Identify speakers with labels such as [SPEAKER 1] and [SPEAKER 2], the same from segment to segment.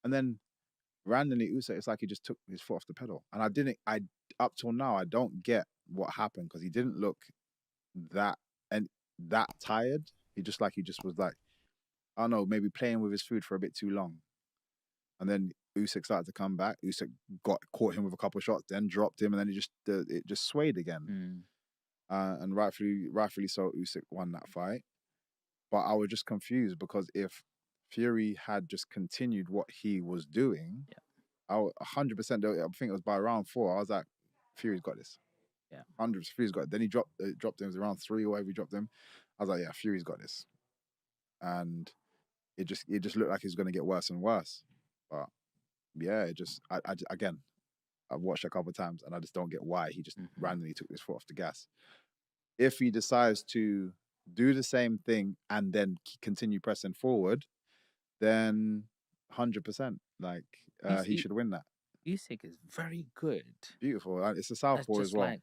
[SPEAKER 1] And then randomly Usyk, it's like he just took his foot off the pedal. And up till now, I don't get what happened because he didn't look that that tired. He just was like, I don't know, maybe playing with his food for a bit too long. And then Usyk started to come back. Usyk caught him with a couple of shots, then dropped him, and then it just swayed again. And rightfully so, Usyk won that fight. But I was just confused because if Fury had just continued what he was doing, I 100%. I think it was by round 4. I was like, Fury's got this. 100%. Fury's got it. Then he dropped him. It was around 3 or whatever he dropped him. I was like, yeah, Fury's got this. And it just looked like it was going to get worse and worse. But yeah, again, I've watched a couple of times and I just don't get why he just randomly took his foot off the gas. If he decides to do the same thing and then continue pressing forward, then 100%, like he should win that.
[SPEAKER 2] Usyk is very good.
[SPEAKER 1] Beautiful. It's a southpaw as well.
[SPEAKER 2] Like,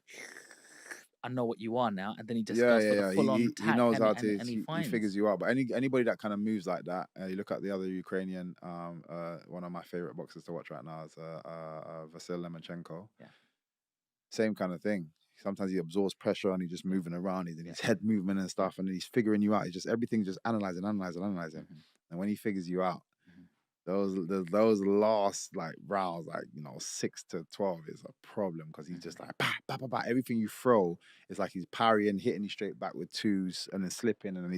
[SPEAKER 2] I know what you are now, and then he just goes for the full-on attack.
[SPEAKER 1] He knows how
[SPEAKER 2] to.
[SPEAKER 1] He figures you out. But anybody that kind of moves like that, you look at the other Ukrainian, one of my favorite boxers to watch right now is Vasyl Lomachenko.
[SPEAKER 2] Yeah.
[SPEAKER 1] Same kind of thing. Sometimes he absorbs pressure and he's just moving around. He's in his head movement and stuff, and he's figuring you out. Everything's just analyzing. And when he figures you out, those last like rounds, like 6 to 12 is a problem because he's just like bah, bah, bah, bah. Everything you throw is like he's parrying, hitting you straight back with twos, and then slipping, and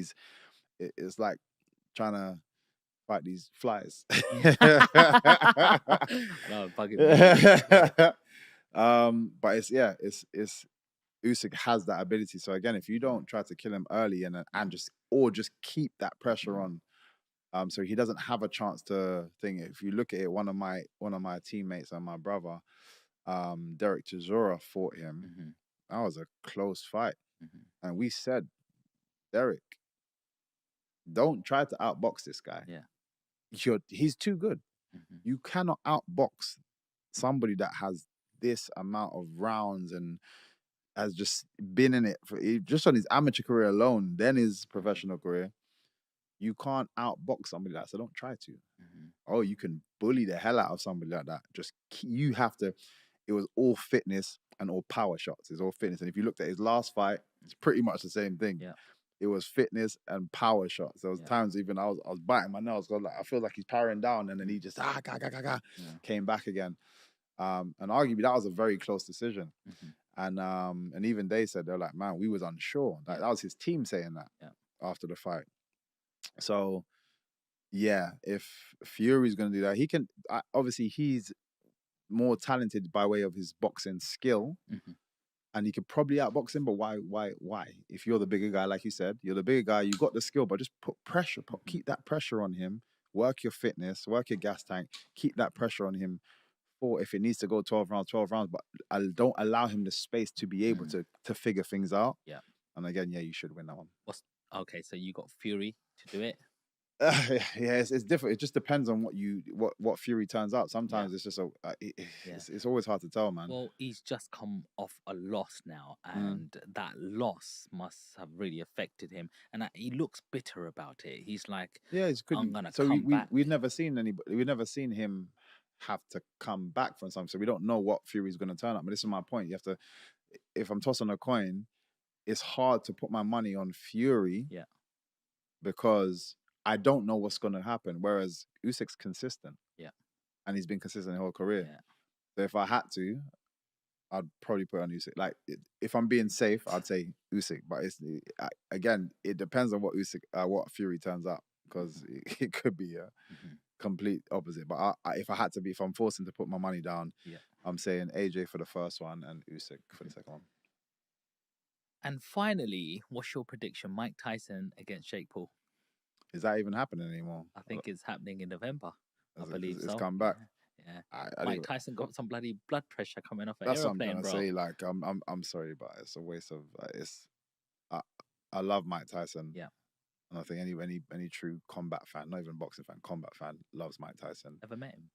[SPEAKER 1] it's like trying to fight these flies.
[SPEAKER 2] No, bugging me.
[SPEAKER 1] But it's Usyk has that ability. So again, if you don't try to kill him early and just keep that pressure on. So he doesn't have a chance to think. If you look at it, one of my teammates and my brother, Derek Chisora, fought him. That was a close fight, and we said, Derek, don't try to outbox this guy.
[SPEAKER 2] Yeah,
[SPEAKER 1] he's too good. You cannot outbox somebody that has this amount of rounds and has just been in it for just on his amateur career alone, then his professional career. You can't outbox somebody like that, so don't try to. Oh, you can bully the hell out of somebody like that. You have to. It was all fitness and all power shots. It's all fitness. And if you looked at his last fight, it's pretty much the same thing.
[SPEAKER 2] Yeah.
[SPEAKER 1] It was fitness and power shots. There was times even I was biting my nails because I feel like he's powering down, and then he just came back again. And arguably that was a very close decision. And even they said, they're like, man, we was unsure. Like that was his team saying that after the fight. So, yeah, if Fury's going to do that, he can. Obviously, he's more talented by way of his boxing skill, and he could probably outbox him. But why? If you're the bigger guy, like you said, you're the bigger guy. You got the skill, but just put pressure. Keep that pressure on him. Work your fitness. Work your gas tank. Keep that pressure on him. For if it needs to go 12 rounds, but I don't allow him the space to be able to figure things out.
[SPEAKER 2] Yeah.
[SPEAKER 1] And again, you should win that one.
[SPEAKER 2] Okay, so you got Fury to do it.
[SPEAKER 1] It's different. It just depends on what Fury turns out. Sometimes it's just it's always hard to tell, man.
[SPEAKER 2] Well, he's just come off a loss now, and that loss must have really affected him, and he looks bitter about it. He's like,
[SPEAKER 1] he's
[SPEAKER 2] I'm gonna come back.
[SPEAKER 1] We've never seen we've never seen him have to come back from something, so we don't know what Fury's going to turn up. But this is my point. You have to, if I'm tossing a coin, it's hard to put my money on Fury, because I don't know what's going to happen. Whereas Usyk's consistent. Yeah. And he's been consistent the whole career. Yeah. So if I had to, I'd probably put on Usyk. Like, if I'm being safe, I'd say Usyk. But again, it depends on what Fury turns out, because it could be a complete opposite. But if I'm forcing to put my money down, I'm saying AJ for the first one and Usyk for the second one.
[SPEAKER 2] And finally, what's your prediction? Mike Tyson against Jake Paul.
[SPEAKER 1] Is that even happening anymore?
[SPEAKER 2] I think it's happening in November. I believe
[SPEAKER 1] it's come back.
[SPEAKER 2] Yeah. Mike Tyson got some bloody blood pressure coming off an
[SPEAKER 1] aeroplane,
[SPEAKER 2] bro. That's what I'm
[SPEAKER 1] trying to say. Like, I'm sorry, but it's a waste of. I love Mike Tyson.
[SPEAKER 2] Yeah.
[SPEAKER 1] And I think any true combat fan, not even boxing fan, combat fan, loves Mike Tyson.
[SPEAKER 2] Ever met him?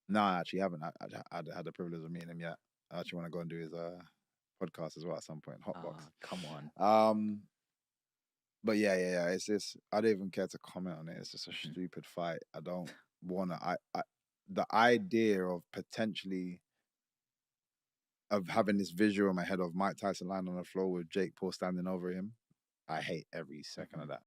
[SPEAKER 1] No, I actually haven't. I had the privilege of meeting him yet. I actually want to go and do his podcast as well at some point. Hotbox.
[SPEAKER 2] Come on.
[SPEAKER 1] But yeah. It's just, I don't even care to comment on it. It's just a stupid fight. I don't wanna. the idea of potentially of having this visual in my head of Mike Tyson lying on the floor with Jake Paul standing over him, I hate every second of that.